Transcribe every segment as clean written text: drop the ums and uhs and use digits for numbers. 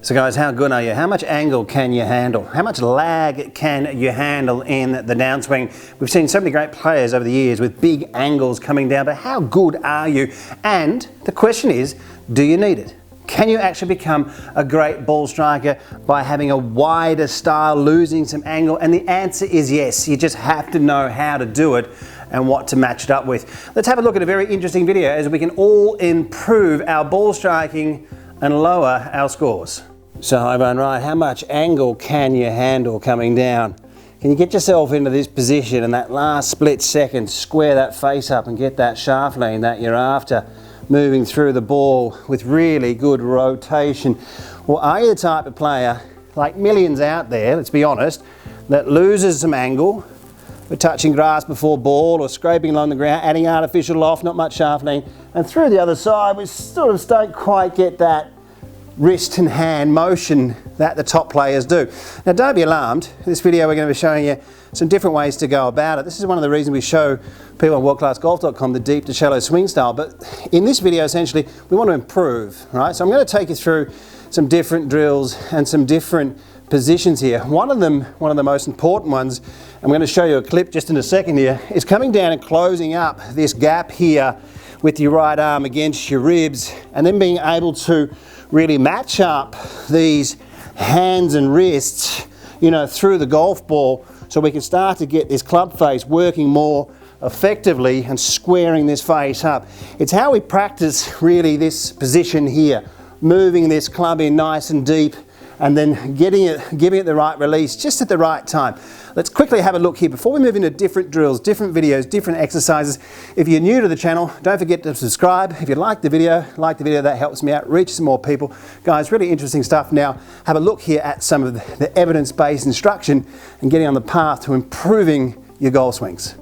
So guys, how good are you? How much angle can you handle? How much lag can you handle in the downswing? We've seen so many great players over the years with big angles coming down, but how good are you? And the question is, do you need it? Can you actually become a great ball striker by having a wider style, losing some angle? And the answer is yes. You just have to know how to do it and what to match it up with. Let's have a look at a very interesting video as we can all improve our ball striking and lower our scores. So everyone, right, how much angle can you handle coming down? Can you get yourself into this position and that last split second, square that face up and get that shaft lean that you're after, moving through the ball with really good rotation? Or are you the type of player, like millions out there, let's be honest, that loses some angle, we're touching grass before ball or scraping along the ground, adding artificial loft, not much shaft lean, and through the other side we sort of don't quite get that wrist and hand motion that the top players do. Now don't be alarmed, in this video we're going to be showing you some different ways to go about it. This is one of the reasons we show people on WorldClassGolf.com the deep to shallow swing style, but in this video essentially we want to improve, right? So I'm going to take you through some different drills and some different positions here. One of the most important ones, I'm going to show you a clip just in a second here, is coming down and closing up this gap here with your right arm against your ribs, and then being able to really match up these hands and wrists, you know, through the golf ball, so we can start to get this club face working more effectively and squaring this face up. It's how we practice really this position here, moving this club in nice and deep and then giving it the right release just at the right time. Let's quickly have a look here before we move into different drills, different videos, different exercises. If you're new to the channel, don't forget to subscribe. If you like the video, that helps me out, reach some more people. Guys, really interesting stuff. Now, have a look here at some of the evidence-based instruction and getting on the path to improving your golf swings.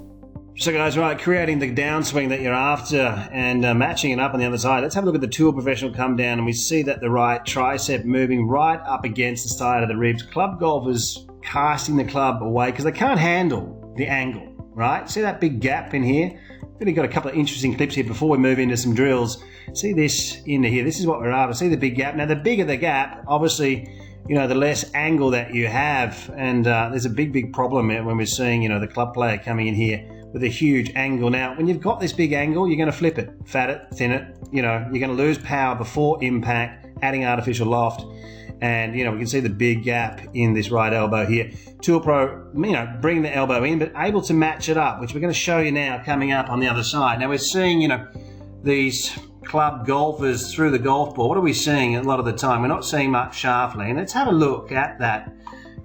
So guys, right, creating the downswing that you're after and matching it up on the other side. Let's have a look at the tour professional come down, and we see that the right tricep moving right up against the side of the ribs. Club golfers casting the club away because they can't handle the angle, right? See that big gap in here? Really got a couple of interesting clips here before we move into some drills. See this into here, this is what we're after. See the big gap? Now the bigger the gap, obviously, you know, the less angle that you have, and there's a big problem when we're seeing, you know, the club player coming in here with a huge angle. Now, when you've got this big angle, you're going to flip it, fat it, thin it, you know, you're going to lose power before impact, adding artificial loft, and, you know, we can see the big gap in this right elbow here. Tour Pro, you know, bring the elbow in, but able to match it up, which we're going to show you now coming up on the other side. Now, we're seeing, you know, these club golfers through the golf ball. What are we seeing a lot of the time? We're not seeing much shaft lean. Let's have a look at that.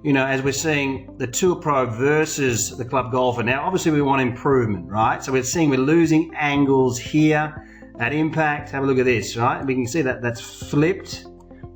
You know, as we're seeing the Tour Pro versus the club golfer. Now, obviously we want improvement, right? So we're seeing we're losing angles here at impact. Have a look at this, right? We can see that that's flipped.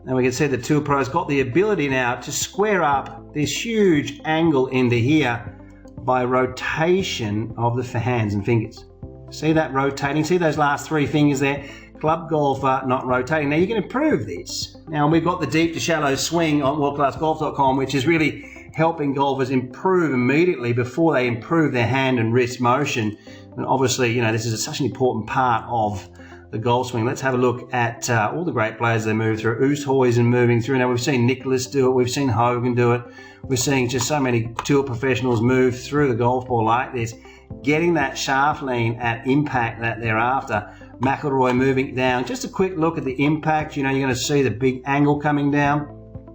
And we can see the Tour Pro's got the ability now to square up this huge angle into here by rotation of the hands and fingers. See that rotating? See those last three fingers there? Club golfer not rotating. Now you can improve this. Now we've got the deep to shallow swing on WorldClassGolf.com, which is really helping golfers improve immediately before they improve their hand and wrist motion. And obviously, you know, this is such an important part of the golf swing. Let's have a look at all the great players they move through. Oosthuizen moving through. Now we've seen Nicholas do it. We've seen Hogan do it. We're seeing just so many tour professionals move through the golf ball like this, getting that shaft lean at impact that they're after. McIlroy moving down. Just a quick look at the impact. You know, you're going to see the big angle coming down.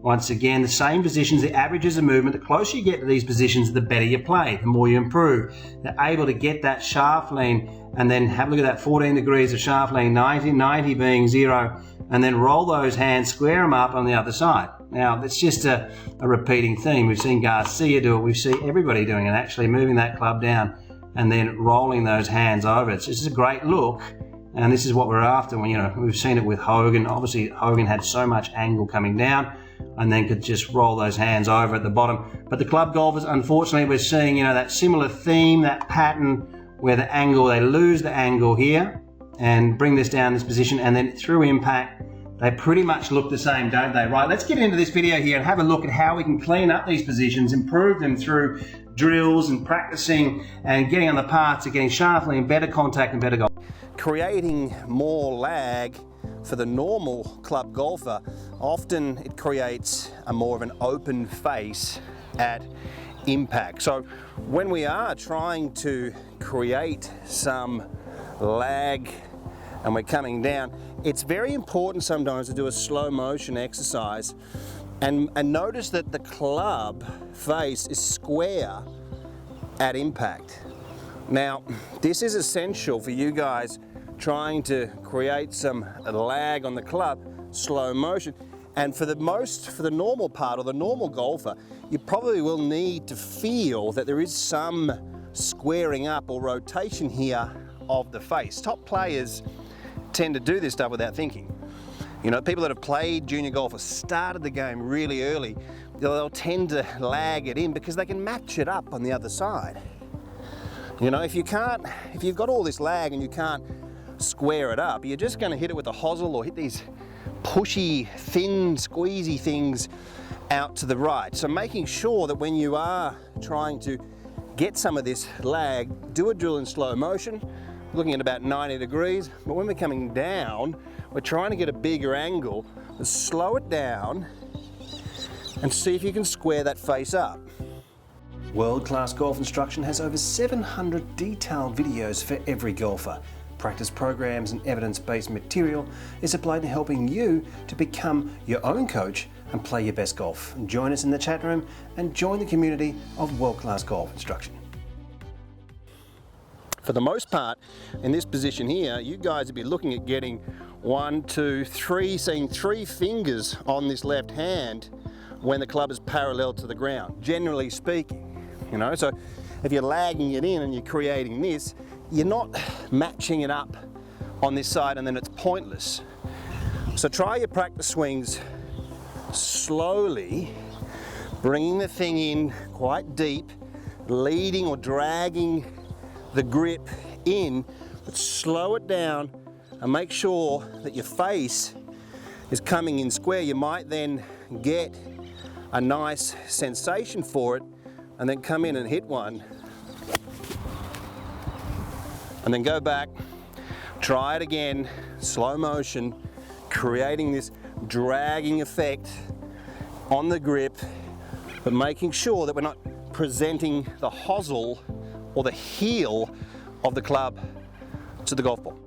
Once again, the same positions, the averages of movement. The closer you get to these positions, the better you play, the more you improve. They're able to get that shaft lean and then have a look at that 14 degrees of shaft lean, 90 being 0, and then roll those hands, square them up on the other side. Now, it's just a repeating theme. We've seen Garcia do it. We've seen everybody doing it, actually moving that club down and then rolling those hands over. It's just a great look. And this is what we're after. When, you know, we've seen it with Hogan. Obviously, Hogan had so much angle coming down and then could just roll those hands over at the bottom. But the club golfers, unfortunately, we're seeing, you know, that similar theme, that pattern where the angle, they lose the angle here and bring this down this position, and then through impact, they pretty much look the same, don't they? Right, let's get into this video here and have a look at how we can clean up these positions, improve them through drills and practicing and getting on the path to getting shaft lean, better contact and better golf. Creating more lag for the normal club golfer, often it creates a more of an open face at impact. So when we are trying to create some lag and we're coming down, it's very important sometimes to do a slow motion exercise and notice that the club face is square at impact. Now, this is essential for you guys trying to create some lag on the club, slow motion. And for the normal part, or the normal golfer, you probably will need to feel that there is some squaring up or rotation here of the face. Top players tend to do this stuff without thinking. You know, people that have played junior golf or started the game really early, they'll tend to lag it in because they can match it up on the other side. You know, if you've got all this lag and you can't square it up, you're just going to hit it with a hosel or hit these pushy, thin, squeezy things out to the right. So making sure that when you are trying to get some of this lag, do a drill in slow motion, looking at about 90 degrees, but when we're coming down, we're trying to get a bigger angle, and slow it down and see if you can square that face up. World Class Golf Instruction has over 700 detailed videos for every golfer. Practice programs and evidence-based material is applied to helping you to become your own coach and play your best golf. Join us in the chat room and join the community of World Class Golf Instruction. For the most part, in this position here, you guys would be looking at getting 1, 2, 3, seeing 3 fingers on this left hand when the club is parallel to the ground, generally speaking. You know, so if you're lagging it in and you're creating this, you're not matching it up on this side and then it's pointless. So try your practice swings slowly, bringing the thing in quite deep, leading or dragging the grip in, but slow it down and make sure that your face is coming in square. You might then get a nice sensation for it and then come in and hit one and then go back, try it again, slow motion, creating this dragging effect on the grip, but making sure that we're not presenting the hosel or the heel of the club to the golf ball.